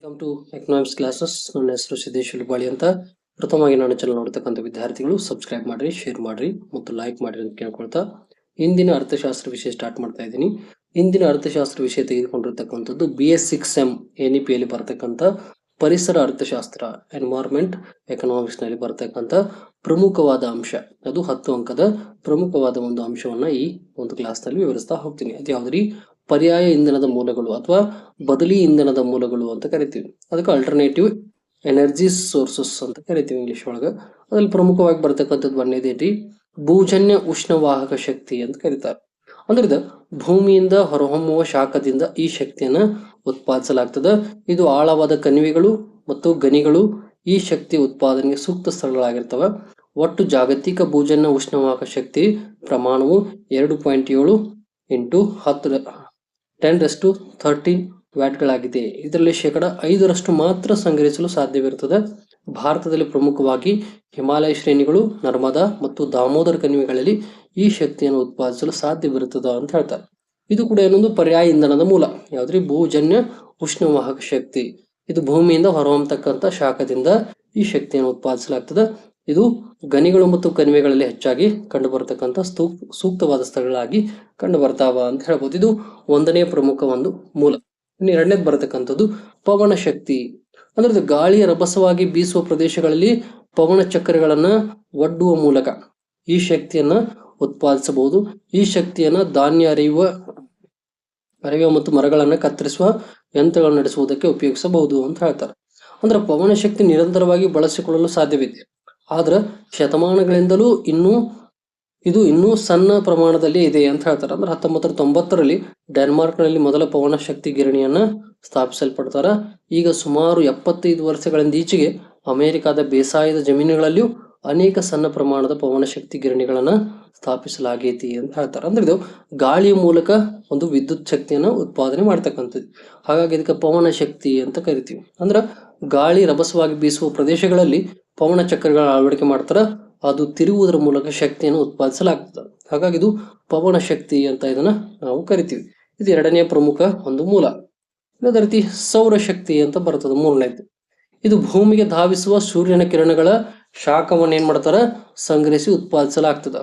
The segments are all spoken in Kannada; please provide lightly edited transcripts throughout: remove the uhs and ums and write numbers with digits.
Welcome to economics classes. ನನ್ನ ಹೆಸರು ಸಿದ್ದೇಶ್ ಹುಲ್ಬಾಳಿ ಅಂತ. ಪ್ರಥಮವಾಗಿ ನಾನು ಚಾನಲ್ ನೋಡ್ತಕ್ಕಂಥ ವಿದ್ಯಾರ್ಥಿಗಳು ಸಬ್ಸ್ಕ್ರೈಬ್ ಮಾಡ್ರಿ, ಶೇರ್ ಮಾಡ್ರಿ ಮತ್ತು ಲೈಕ್ ಮಾಡ್ರಿ ಅಂತ ಕೇಳ್ಕೊಳ್ತಾ ಇಂದಿನ ಅರ್ಥಶಾಸ್ತ್ರ ವಿಷಯ ಸ್ಟಾರ್ಟ್ ಮಾಡ್ತಾ ಇದ್ದೀನಿ. ಇಂದಿನ ಅರ್ಥಶಾಸ್ತ್ರ ವಿಷಯ ತೆಗೆದುಕೊಂಡಿರ್ತಕ್ಕಂಥದ್ದು BS6M NEP ಯಲ್ಲಿ ಬರ್ತಕ್ಕಂಥ ಪರಿಸರ ಅರ್ಥಶಾಸ್ತ್ರ, ಎನ್ವೈರ್ಮೆಂಟ್ ಎಕನಾಮಿಕ್ಸ್ ನಲ್ಲಿ ಬರ್ತಕ್ಕಂಥ ಪ್ರಮುಖವಾದ ಅಂಶ. ಅದು 10 ಅಂಕದ ಪ್ರಮುಖವಾದ ಒಂದು ಅಂಶವನ್ನ ಈ ಒಂದು ಕ್ಲಾಸ್ ನಲ್ಲಿ ವಿವರಿಸ್ತಾ ಹೋಗ್ತೀನಿ. ಅದು ಯಾವ್ದ್ರಿ? ಪರ್ಯಾಯ ಇಂಧನದ ಮೂಲಗಳು ಅಥವಾ ಬದಲಿ ಇಂಧನದ ಮೂಲಗಳು ಅಂತ ಕರಿತೀವಿ. ಅದಕ್ಕೆ ಆಲ್ಟರ್ನೇಟಿವ್ ಎನರ್ಜಿ ಸೋರ್ಸಸ್ ಅಂತ ಕರಿತೀವಿ ಇಂಗ್ಲಿಷ್ ಒಳಗ. ಅದ್ರಲ್ಲಿ ಪ್ರಮುಖವಾಗಿ ಬರ್ತಕ್ಕಂಥದ್ದು ಒಂದೇದೇಟಿ ಭೂಜನ್ಯ ಉಷ್ಣವಾಹಕ ಶಕ್ತಿ ಅಂತ ಕರೀತಾರೆ. ಅಂದ್ರೆ ಇದು ಭೂಮಿಯಿಂದ ಹೊರಹೊಮ್ಮುವ ಶಾಖದಿಂದ ಈ ಶಕ್ತಿಯನ್ನ ಉತ್ಪಾದಿಸಲಾಗ್ತದೆ. ಇದು ಆಳವಾದ ಕಣಿವೆಗಳು ಮತ್ತು ಗಣಿಗಳು ಈ ಶಕ್ತಿ ಉತ್ಪಾದನೆಗೆ ಸೂಕ್ತ ಸ್ಥಳಗಳಾಗಿರ್ತವೆ. ಒಟ್ಟು ಜಾಗತಿಕ ಭೂಜನ್ಯ ಉಷ್ಣವಾಹಕ ಶಕ್ತಿ ಪ್ರಮಾಣವು 2.7 ಇಂಟು 10⁻13 ವ್ಯಾಟ್ಗಳಾಗಿದೆ. ಇದರಲ್ಲಿ 5% ಮಾತ್ರ ಸಂಗ್ರಹಿಸಲು ಸಾಧ್ಯವಿರುತ್ತದೆ. ಭಾರತದಲ್ಲಿ ಪ್ರಮುಖವಾಗಿ ಹಿಮಾಲಯ ಶ್ರೇಣಿಗಳು, ನರ್ಮದಾ ಮತ್ತು ದಾಮೋದರ ಕಣಿವೆಗಳಲ್ಲಿ ಈ ಶಕ್ತಿಯನ್ನು ಉತ್ಪಾದಿಸಲು ಸಾಧ್ಯವಿರುತ್ತದೆ ಅಂತ ಹೇಳ್ತಾರೆ. ಇದು ಕೂಡ ಏನೊಂದು ಪರ್ಯಾಯ ಇಂಧನದ ಮೂಲ. ಯಾವ್ದ್ರಿ? ಭೂಜನ್ಯ ಉಷ್ಣವಾಹಕ ಶಕ್ತಿ. ಇದು ಭೂಮಿಯಿಂದ ಹೊರಹೊಮ್ಮತಕ್ಕಂಥ ಶಾಖದಿಂದ ಈ ಶಕ್ತಿಯನ್ನು ಉತ್ಪಾದಿಸಲಾಗ್ತದೆ. ಇದು ಗಣಿಗಳು ಮತ್ತು ಕಣಿವೆಗಳಲ್ಲಿ ಹೆಚ್ಚಾಗಿ ಕಂಡು ಬರತಕ್ಕಂಥ ಸೂಕ್ತವಾದ ಸ್ಥಳಗಳಾಗಿ ಕಂಡು ಬರ್ತಾವ ಅಂತ ಹೇಳ್ಬೋದು. ಇದು ಒಂದನೇ ಪ್ರಮುಖ ಒಂದು ಮೂಲ. ಇನ್ನು ಎರಡನೇದು ಬರತಕ್ಕಂಥದ್ದು ಪವನ ಶಕ್ತಿ. ಅಂದ್ರೆ ಇದು ಗಾಳಿಯ ರಭಸವಾಗಿ ಬೀಸುವ ಪ್ರದೇಶಗಳಲ್ಲಿ ಪವನ ಚಕ್ರಗಳನ್ನ ಒಡ್ಡುವ ಮೂಲಕ ಈ ಶಕ್ತಿಯನ್ನ ಉತ್ಪಾದಿಸಬಹುದು. ಈ ಶಕ್ತಿಯನ್ನ ಧಾನ್ಯ ಅರೆಯುವ ಮತ್ತು ಮರಗಳನ್ನ ಕತ್ತರಿಸುವ ಯಂತ್ರಗಳನ್ನು ನಡೆಸುವುದಕ್ಕೆ ಉಪಯೋಗಿಸಬಹುದು ಅಂತ ಹೇಳ್ತಾರೆ. ಅಂದ್ರೆ ಪವನ ಶಕ್ತಿ ನಿರಂತರವಾಗಿ ಬಳಸಿಕೊಳ್ಳಲು ಸಾಧ್ಯವಿದೆ. ಆದ್ರೆ ಶತಮಾನಗಳಿಂದಲೂ ಇನ್ನೂ ಸಣ್ಣ ಪ್ರಮಾಣದಲ್ಲಿ ಇದೆ ಅಂತ ಹೇಳ್ತಾರೆ. ಅಂದ್ರೆ 1990ರಲ್ಲಿ ಡೆನ್ಮಾರ್ಕ್ನಲ್ಲಿ ಮೊದಲ ಪವನ ಶಕ್ತಿ ಗಿರಣಿಯನ್ನ ಸ್ಥಾಪಿಸಲ್ಪಡ್ತಾರ. ಈಗ ಸುಮಾರು 75 ವರ್ಷಗಳಿಂದ ಈಚೆಗೆ ಅಮೆರಿಕದ ಬೇಸಾಯದ ಜಮೀನುಗಳಲ್ಲಿಯೂ ಅನೇಕ ಸಣ್ಣ ಪ್ರಮಾಣದ ಪವನ ಶಕ್ತಿ ಗಿರಣಿಗಳನ್ನ ಸ್ಥಾಪಿಸಲಾಗೈತಿ ಅಂತ ಹೇಳ್ತಾರೆ. ಅಂದ್ರೆ ಇದು ಗಾಳಿಯ ಮೂಲಕ ಒಂದು ವಿದ್ಯುತ್ ಶಕ್ತಿಯನ್ನ ಉತ್ಪಾದನೆ ಮಾಡ್ತಕ್ಕಂಥದ್ದು. ಹಾಗಾಗಿ ಇದಕ್ಕೆ ಪವನ ಶಕ್ತಿ ಅಂತ ಕರಿತೀವಿ. ಅಂದ್ರೆ ಗಾಳಿ ರಭಸವಾಗಿ ಬೀಸುವ ಪ್ರದೇಶಗಳಲ್ಲಿ ಪವನ ಚಕ್ರಗಳ ಅಳವಡಿಕೆ ಮಾಡ್ತಾರ. ಅದು ತಿರುಗುವುದರ ಮೂಲಕ ಶಕ್ತಿಯನ್ನು ಉತ್ಪಾದಿಸಲಾಗ್ತದೆ. ಹಾಗಾಗಿ ಇದು ಪವನ ಶಕ್ತಿ ಅಂತ ಇದನ್ನ ನಾವು ಕರಿತೀವಿ. ಇದು ಎರಡನೇ ಪ್ರಮುಖ ಒಂದು ಮೂಲ. ಅದೇ ರೀತಿ ಸೌರಶಕ್ತಿ ಅಂತ ಬರ್ತದೆ ಮೂರನೇದು. ಇದು ಭೂಮಿಗೆ ಧಾವಿಸುವ ಸೂರ್ಯನ ಕಿರಣಗಳ ಶಾಖವನ್ನು ಏನ್ ಮಾಡ್ತಾರ? ಸಂಗ್ರಹಿಸಿ ಉತ್ಪಾದಿಸಲಾಗ್ತದ.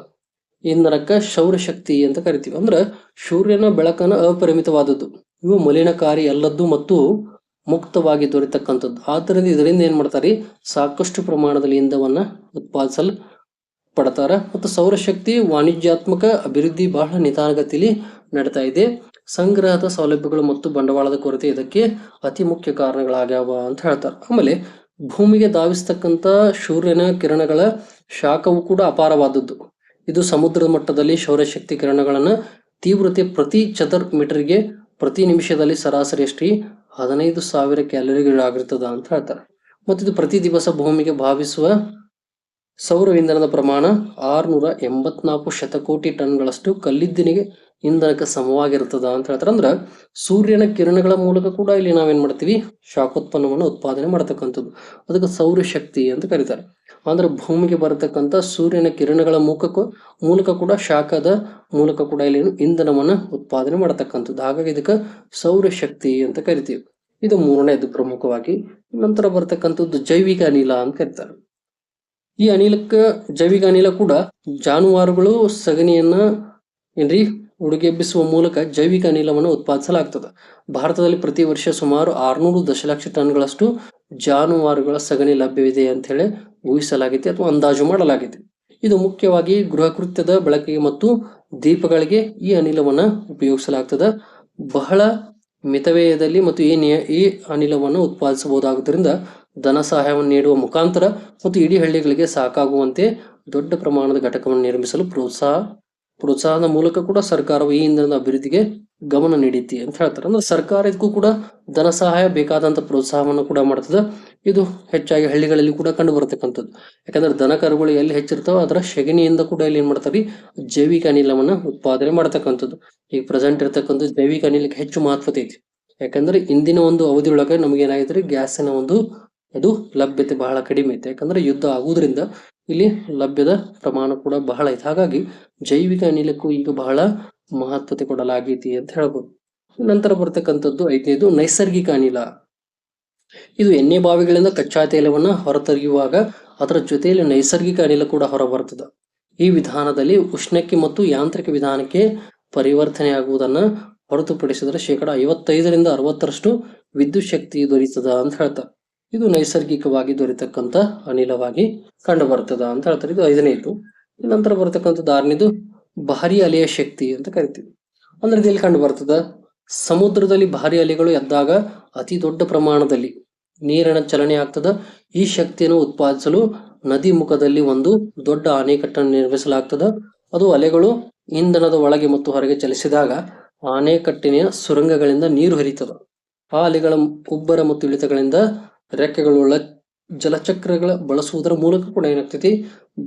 ಇಂಧನಕ್ಕೆ ಸೌರಶಕ್ತಿ ಅಂತ ಕರಿತೀವಿ. ಅಂದ್ರೆ ಸೂರ್ಯನ ಬೆಳಕನ್ನು ಅಪರಿಮಿತವಾದದ್ದು, ಇವು ಮಲಿನಕಾರಿ ಅಲ್ಲದ್ದು ಮತ್ತು ಮುಕ್ತವಾಗಿ ದೊರೆತಕ್ಕಂಥದ್ದು. ಆದ್ದರಿಂದ ಇದರಿಂದ ಏನ್ ಮಾಡ್ತಾರೆ? ಸಾಕಷ್ಟು ಪ್ರಮಾಣದಲ್ಲಿ ಇಂಧನವನ್ನ ಉತ್ಪಾದಿಸಲು ಪಡ್ತಾರ. ಮತ್ತು ಸೌರಶಕ್ತಿ ವಾಣಿಜ್ಯಾತ್ಮಕ ಅಭಿವೃದ್ಧಿ ಬಹಳ ನಿಧಾನಗತಿಯಲ್ಲಿ ನಡೀತಾ ಇದೆ. ಸಂಗ್ರಹದ ಸೌಲಭ್ಯಗಳು ಮತ್ತು ಬಂಡವಾಳದ ಕೊರತೆ ಇದಕ್ಕೆ ಅತಿ ಮುಖ್ಯ ಕಾರಣಗಳಾಗ್ಯಾವ ಅಂತ ಹೇಳ್ತಾರೆ. ಆಮೇಲೆ ಭೂಮಿಗೆ ಧಾವಿಸ್ತಕ್ಕಂಥ ಸೂರ್ಯನ ಕಿರಣಗಳ ಶಾಖವು ಕೂಡ ಅಪಾರವಾದದ್ದು. ಇದು ಸಮುದ್ರದ ಮಟ್ಟದಲ್ಲಿ ಸೌರಶಕ್ತಿ ಕಿರಣಗಳನ್ನ ತೀವ್ರತೆ ಪ್ರತಿ ಚದರ್ ಮೀಟರ್ಗೆ ಪ್ರತಿ ನಿಮಿಷದಲ್ಲಿ ಸರಾಸರಿ 15,000 ಕ್ಯಾಲರಿಗಳಾಗಿರ್ತದ ಅಂತ ಹೇಳ್ತಾರೆ. ಮತ್ತು ಇದು ಪ್ರತಿ ದಿವಸ ಭೂಮಿಗೆ ಭಾವಿಸುವ ಸೌರ ಇಂಧನದ ಪ್ರಮಾಣ 684 ಶತಕೋಟಿ ಟನ್ಗಳಷ್ಟು ಕಲ್ಲಿದ್ದಲಿಗೆ ಇಂಧನಕ್ಕೆ ಸಮವಾಗಿರ್ತದ ಅಂತ ಹೇಳ್ತಾರೆ. ಅಂದ್ರೆ ಸೂರ್ಯನ ಕಿರಣಗಳ ಮೂಲಕ ಕೂಡ ಇಲ್ಲಿ ನಾವೇನ್ ಮಾಡ್ತೀವಿ? ಶಾಖೋತ್ಪನ್ನವನ್ನು ಉತ್ಪಾದನೆ ಮಾಡತಕ್ಕಂಥದ್ದು. ಅದಕ್ಕೆ ಸೌರಶಕ್ತಿ ಅಂತ ಕರೀತಾರೆ. ಅಂದ್ರೆ ಭೂಮಿಗೆ ಬರತಕ್ಕಂಥ ಸೂರ್ಯನ ಕಿರಣಗಳ ಮೂಲಕ ಕೂಡ ಶಾಖದ ಮೂಲಕ ಕೂಡ ಇಲ್ಲಿ ಇಂಧನವನ್ನ ಉತ್ಪಾದನೆ ಮಾಡತಕ್ಕಂಥದ್ದು. ಹಾಗಾಗಿ ಇದಕ್ಕೆ ಸೌರಶಕ್ತಿ ಅಂತ ಕರಿತೀವಿ. ಇದು ಮೂರನೇದು ಪ್ರಮುಖವಾಗಿ. ನಂತರ ಬರ್ತಕ್ಕಂಥದ್ದು ಜೈವಿಕ ಅನಿಲ ಅಂತ ಕರೀತಾರೆ. ಈ ಅನಿಲಕ್ಕೆ ಜೈವಿಕ ಅನಿಲ ಕೂಡ ಜಾನುವಾರುಗಳು ಸಗಣಿಯನ್ನ ಉಡುಗೆಬ್ಬಿಸುವ ಮೂಲಕ ಜೈವಿಕ ಅನಿಲವನ್ನು ಉತ್ಪಾದಿಸಲಾಗ್ತದೆ. ಭಾರತದಲ್ಲಿ ಪ್ರತಿ ವರ್ಷ ಸುಮಾರು 600 ದಶಲಕ್ಷ ಟನ್ಗಳಷ್ಟು ಜಾನುವಾರುಗಳ ಸಗಣಿ ಲಭ್ಯವಿದೆ ಅಂತ ಹೇಳಿ ಊಹಿಸಲಾಗಿದೆ ಅಥವಾ ಅಂದಾಜು ಮಾಡಲಾಗಿದೆ. ಇದು ಮುಖ್ಯವಾಗಿ ಗೃಹ ಕೃತ್ಯದ ಬಳಕೆಗೆ ಮತ್ತು ದೀಪಗಳಿಗೆ ಈ ಅನಿಲವನ್ನ ಉಪಯೋಗಿಸಲಾಗ್ತದೆ. ಬಹಳ ಮಿತವ್ಯಯದಲ್ಲಿ ಮತ್ತು ಈ ಅನಿಲವನ್ನು ಉತ್ಪಾದಿಸಬಹುದಾಗುವುದರಿಂದ ಧನ ಸಹಾಯವನ್ನು ನೀಡುವ ಮುಖಾಂತರ ಮತ್ತು ಇಡೀ ಹಳ್ಳಿಗಳಿಗೆ ಸಾಕಾಗುವಂತೆ ದೊಡ್ಡ ಪ್ರಮಾಣದ ಘಟಕವನ್ನು ನಿರ್ಮಿಸಲು ಪ್ರೋತ್ಸಾಹದ ಮೂಲಕ ಕೂಡ ಸರ್ಕಾರವು ಈ ಇಂಧನದ ಅಭಿವೃದ್ಧಿಗೆ ಗಮನ ನೀಡಿತಿ ಅಂತ ಹೇಳ್ತಾರೆ. ಅಂದ್ರೆ ಸರ್ಕಾರ ಇದಕ್ಕೂ ಕೂಡ ಧನ ಸಹಾಯ ಬೇಕಾದಂತ ಪ್ರೋತ್ಸಾಹವನ್ನು ಕೂಡ ಮಾಡ್ತದೆ. ಇದು ಹೆಚ್ಚಾಗಿ ಹಳ್ಳಿಗಳಲ್ಲಿ ಕೂಡ ಕಂಡು ಬರತಕ್ಕಂಥದ್ದು. ಯಾಕಂದ್ರೆ ದನ ಕರುಗಳು ಎಲ್ಲಿ ಹೆಚ್ಚಿರ್ತಾವ ಅದರ ಸೆಗಣಿಯಿಂದ ಕೂಡ ಇಲ್ಲಿ ಏನ್ ಮಾಡ್ತಾರೆ? ಜೈವಿಕ ಅನಿಲವನ್ನ ಉತ್ಪಾದನೆ ಮಾಡತಕ್ಕಂಥದ್ದು. ಈಗ ಪ್ರೆಸೆಂಟ್ ಇರ್ತಕ್ಕಂಥ ಜೈವಿಕ ಅನಿಲಕ್ಕೆ ಹೆಚ್ಚು ಮಹತ್ವತೆ ಐತಿ. ಯಾಕಂದ್ರೆ ಇಂದಿನ ಒಂದು ಅವಧಿಯೊಳಗೆ ನಮಗೇನಾಗಿದ್ರೆ ಗ್ಯಾಸಿನ ಒಂದು ಅದು ಲಭ್ಯತೆ ಬಹಳ ಕಡಿಮೆ ಐತೆ. ಯಾಕಂದ್ರೆ ಯುದ್ಧ ಆಗುವುದರಿಂದ ಇಲ್ಲಿ ಲಭ್ಯದ ಪ್ರಮಾಣ ಕೂಡ ಬಹಳ ಐತೆ. ಹಾಗಾಗಿ ಜೈವಿಕ ಅನಿಲಕ್ಕೂ ಈಗ ಬಹಳ ಮಹತ್ವತೆ ಕೊಡಲಾಗೈತಿ ಅಂತ ಹೇಳ್ಬೋದು. ನಂತರ ಬರ್ತಕ್ಕಂಥದ್ದು 5ನೇದು ನೈಸರ್ಗಿಕ ಅನಿಲ. ಇದು ಎಣ್ಣೆ ಬಾವಿಗಳಿಂದ ಕಚ್ಚಾ ತೈಲವನ್ನು ಹೊರತೆಗೆಯುವಾಗ ಅದರ ಜೊತೆಯಲ್ಲಿ ನೈಸರ್ಗಿಕ ಅನಿಲ ಕೂಡ ಹೊರಬರ್ತದೆ. ಈ ವಿಧಾನದಲ್ಲಿ ಉಷ್ಣಕ್ಕೆ ಮತ್ತು ಯಾಂತ್ರಿಕ ವಿಧಾನಕ್ಕೆ ಪರಿವರ್ತನೆಯಾಗುವುದನ್ನು ಹೊರತುಪಡಿಸಿದರೆ 55% 60% ವಿದ್ಯುತ್ ಶಕ್ತಿ ದೊರೀತದ ಅಂತ ಹೇಳ್ತಾರೆ. ಇದು ನೈಸರ್ಗಿಕವಾಗಿ ದೊರೆತಕ್ಕಂಥ ಅನಿಲವಾಗಿ ಕಂಡು ಬರ್ತದ ಅಂತ ಹೇಳ್ತಾರೆ. ಇದು 5ನೇದು. ನಂತರ ಬರ್ತಕ್ಕಂಥದ್ದು 6ನೇದು ಭಾರಿ ಅಲೆಯ ಶಕ್ತಿ ಅಂತ ಕರಿತೀವಿ. ಅಂದ್ರೆ ಇದೆಲ್ಲಿ ಕಂಡು ಬರ್ತದ? ಸಮುದ್ರದಲ್ಲಿ ಭಾರಿ ಅಲೆಗಳು ಎದ್ದಾಗ ಅತಿ ದೊಡ್ಡ ಪ್ರಮಾಣದಲ್ಲಿ ನೀರಿನ ಚಲನೆ ಆಗ್ತದ. ಈ ಶಕ್ತಿಯನ್ನು ಉತ್ಪಾದಿಸಲು ನದಿ ಮುಖದಲ್ಲಿ ಒಂದು ದೊಡ್ಡ ಅಣೆಕಟ್ಟನ್ನು ನಿರ್ಮಿಸಲಾಗ್ತದ. ಅದು ಅಲೆಗಳು ಇಂಧನದ ಒಳಗೆ ಮತ್ತು ಹೊರಗೆ ಚಲಿಸಿದಾಗ ಅಣೆಕಟ್ಟಿನ ಸುರಂಗಗಳಿಂದ ನೀರು ಹರಿತದ. ಆ ಅಲೆಗಳ ಉಬ್ಬರ ಮತ್ತು ಇಳಿತಗಳಿಂದ ರೆಕ್ಕೆಗಳುಳ್ಳ ಜಲಚಕ್ರಗಳ ಬಳಸುವುದರ ಮೂಲಕ ಕೂಡ ಏನಾಗ್ತೈತಿ,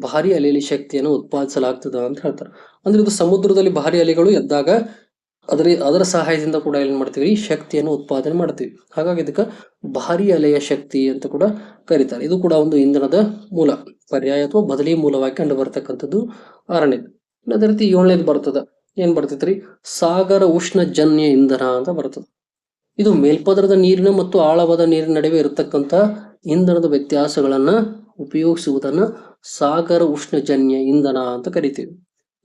ಭಾರಿ ಅಲೆಯಲ್ಲಿ ಶಕ್ತಿಯನ್ನು ಉತ್ಪಾದಿಸಲಾಗ್ತದ ಅಂತ ಹೇಳ್ತಾರೆ. ಅಂದ್ರೆ ಇದು ಸಮುದ್ರದಲ್ಲಿ ಭಾರಿ ಅಲೆಗಳು ಎದ್ದಾಗ ಅದರ ಸಹಾಯದಿಂದ ಕೂಡ ಏನ್ ಮಾಡ್ತೀವಿ, ಶಕ್ತಿಯನ್ನು ಉತ್ಪಾದನೆ ಮಾಡ್ತೀವಿ. ಹಾಗಾಗಿ ಇದಕ್ಕೆ ಭಾರಿ ಅಲೆಯ ಶಕ್ತಿ ಅಂತ ಕೂಡ ಕರೀತಾರೆ. ಇದು ಕೂಡ ಒಂದು ಇಂಧನದ ಮೂಲ, ಪರ್ಯಾಯ ಅಥವಾ ಬದಲಿ ಮೂಲವಾಗಿ ಕಂಡು ಬರ್ತಕ್ಕಂಥದ್ದು 6ನೇದು. ಅದೇ ರೀತಿ 7ನೇದು ಬರ್ತದ. ಏನ್ ಬರ್ತೈತ್ರಿ? ಸಾಗರ ಉಷ್ಣಜನ್ಯ ಇಂಧನ ಅಂತ ಬರ್ತದ. ಇದು ಮೇಲ್ಪದರದ ನೀರಿನ ಮತ್ತು ಆಳವಾದ ನೀರಿನ ನಡುವೆ ಇರತಕ್ಕಂಥ ಇಂಧನದ ವ್ಯತ್ಯಾಸಗಳನ್ನ ಉಪಯೋಗಿಸುವುದನ್ನ ಸಾಗರ ಉಷ್ಣಜನ್ಯ ಇಂಧನ ಅಂತ ಕರಿತೀವಿ.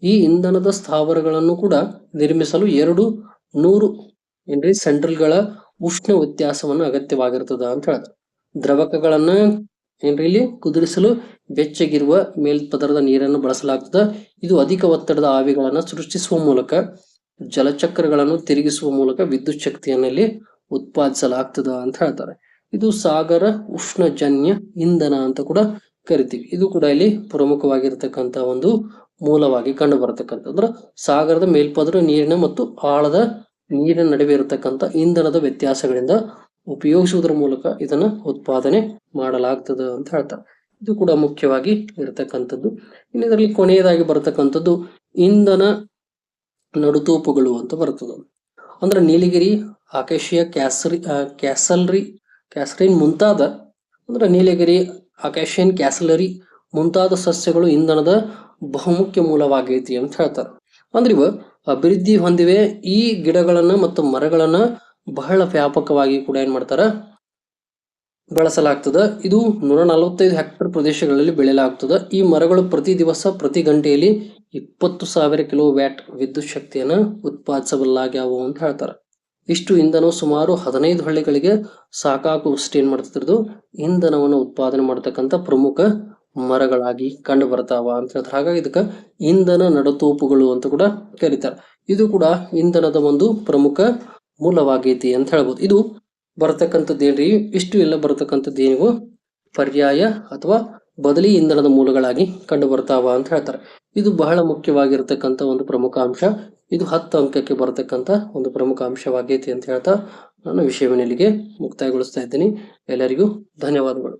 ಈ ಇಂಧನದ ಸ್ಥಾವರಗಳನ್ನು ಕೂಡ ನಿರ್ಮಿಸಲು 100 ಸೆಂಟ್ರಲ್ಗಳ ಉಷ್ಣ ವ್ಯತ್ಯಾಸವನ್ನು ಅಗತ್ಯವಾಗಿರ್ತದ ಅಂತ ಹೇಳ್ತಾರೆ. ದ್ರವಕಗಳನ್ನ ಇಲ್ಲಿ ಕುದಿರಿಸಲು ಬೆಚ್ಚಗಿರುವ ಮೇಲ್ಪದರದ ನೀರನ್ನು ಬಳಸಲಾಗ್ತದ. ಇದು ಅಧಿಕ ಒತ್ತಡದ ಆವಿಗಳನ್ನು ಸೃಷ್ಟಿಸುವ ಮೂಲಕ ಜಲಚಕ್ರಗಳನ್ನು ತಿರುಗಿಸುವ ಮೂಲಕ ವಿದ್ಯುತ್ ಶಕ್ತಿಯನ್ನು ಇಲ್ಲಿ ಉತ್ಪಾದಿಸಲಾಗ್ತದ ಅಂತ ಹೇಳ್ತಾರೆ. ಇದು ಸಾಗರ ಉಷ್ಣಜನ್ಯ ಇಂಧನ ಅಂತ ಕೂಡ ಕರಿತೀವಿ. ಇದು ಕೂಡ ಇಲ್ಲಿ ಪ್ರಮುಖವಾಗಿರ್ತಕ್ಕಂಥ ಒಂದು ಮೂಲವಾಗಿ ಕಂಡು ಬರತಕ್ಕಂಥ, ಅಂದ್ರೆ ಸಾಗರದ ಮೇಲ್ಪದರ ನೀರಿನ ಮತ್ತು ಆಳದ ನೀರಿನ ನಡುವೆ ಇರತಕ್ಕಂಥ ಇಂಧನದ ವ್ಯತ್ಯಾಸಗಳಿಂದ ಉಪಯೋಗಿಸುವುದರ ಮೂಲಕ ಇದನ್ನ ಉತ್ಪಾದನೆ ಮಾಡಲಾಗ್ತದ ಅಂತ ಹೇಳ್ತಾರೆ. ಇದು ಕೂಡ ಮುಖ್ಯವಾಗಿ ಇರತಕ್ಕಂಥದ್ದು. ಇನ್ನು ಇದರಲ್ಲಿ ಕೊನೆಯದಾಗಿ ಬರತಕ್ಕಂಥದ್ದು ಇಂಧನ ನಡುತೋಪುಗಳು ಅಂತ ಬರ್ತದೆ. ಅಂದ್ರೆ ನೀಲಗಿರಿ, ಅಕೇಶಿಯಾ, ಕ್ಯಾಸರಿನ್ ಮುಂತಾದ, ಅಂದ್ರೆ ನೀಲಗಿರಿ, ಅಕೇಶಿಯನ್, ಕ್ಯಾಸಲರಿ ಮುಂತಾದ ಸಸ್ಯಗಳು ಇಂಧನದ ಬಹುಮುಖ್ಯ ಮೂಲವಾಗೈತಿ ಅಂತ ಹೇಳ್ತಾರೆ. ಅಂದ್ರೆ ಇವ ಅಭಿವೃದ್ಧಿ ಹೊಂದಿವೆ. ಈ ಗಿಡಗಳನ್ನ ಮತ್ತು ಮರಗಳನ್ನ ಬಹಳ ವ್ಯಾಪಕವಾಗಿ ಕೂಡ ಏನ್ ಮಾಡ್ತಾರ, ಬೆಳೆಸಲಾಗ್ತದ. ಇದು 145 ಹೆಕ್ಟೇರ್ ಪ್ರದೇಶಗಳಲ್ಲಿ ಬೆಳೆಯಲಾಗ್ತದ. ಈ ಮರಗಳು ಪ್ರತಿ ದಿವಸ ಪ್ರತಿ ಗಂಟೆಯಲ್ಲಿ 20,000 ಕಿಲೋವ್ಯಾಟ್ ವಿದ್ಯುತ್ ಶಕ್ತಿಯನ್ನು ಉತ್ಪಾದಿಸಬಲ್ಲಾಗ್ಯಾವು ಅಂತ ಹೇಳ್ತಾರೆ. ಇಷ್ಟು ಇಂಧನವು ಸುಮಾರು 15 ಹಳ್ಳಿಗಳಿಗೆ ಸಾಕಾಗುವಷ್ಟು ಏನ್ ಮಾಡ್ತಿರೋದು, ಇಂಧನವನ್ನು ಉತ್ಪಾದನೆ ಮಾಡತಕ್ಕಂಥ ಪ್ರಮುಖ ಮರಗಳಾಗಿ ಕಂಡು ಬರ್ತಾವ ಅಂತ ಹೇಳ್ತಾರೆ. ಹಾಗಾಗಿ ಇದಕ್ಕೆ ಇಂಧನ ನಡುತೋಪುಗಳು ಅಂತ ಕೂಡ ಕರೀತಾರೆ. ಇದು ಕೂಡ ಇಂಧನದ ಒಂದು ಪ್ರಮುಖ ಮೂಲವಾಗೈತಿ ಅಂತ ಹೇಳ್ಬೋದು. ಇದು ಬರತಕ್ಕಂಥದ್ದೇನ್ರಿ, ಇಷ್ಟು ಎಲ್ಲ ಬರತಕ್ಕಂಥದ್ದೇನಿವು ಪರ್ಯಾಯ ಅಥವಾ ಬದಲಿ ಇಂಧನದ ಮೂಲಗಳಾಗಿ ಕಂಡು ಬರ್ತಾವ ಅಂತ ಹೇಳ್ತಾರೆ. ಇದು ಬಹಳ ಮುಖ್ಯವಾಗಿರ್ತಕ್ಕಂಥ ಒಂದು ಪ್ರಮುಖ ಅಂಶ. ಇದು 10 ಅಂಕಕ್ಕೆ ಬರತಕ್ಕಂಥ ಒಂದು ಪ್ರಮುಖ ಅಂಶವಾಗೈತಿ ಅಂತ ಹೇಳ್ತಾ ನಾನು ವಿಷಯವನ್ನು ಇಲ್ಲಿಗೆ ಮುಕ್ತಾಯಗೊಳಿಸ್ತಾ ಇದ್ದೀನಿ. ಎಲ್ಲರಿಗೂ ಧನ್ಯವಾದಗಳು.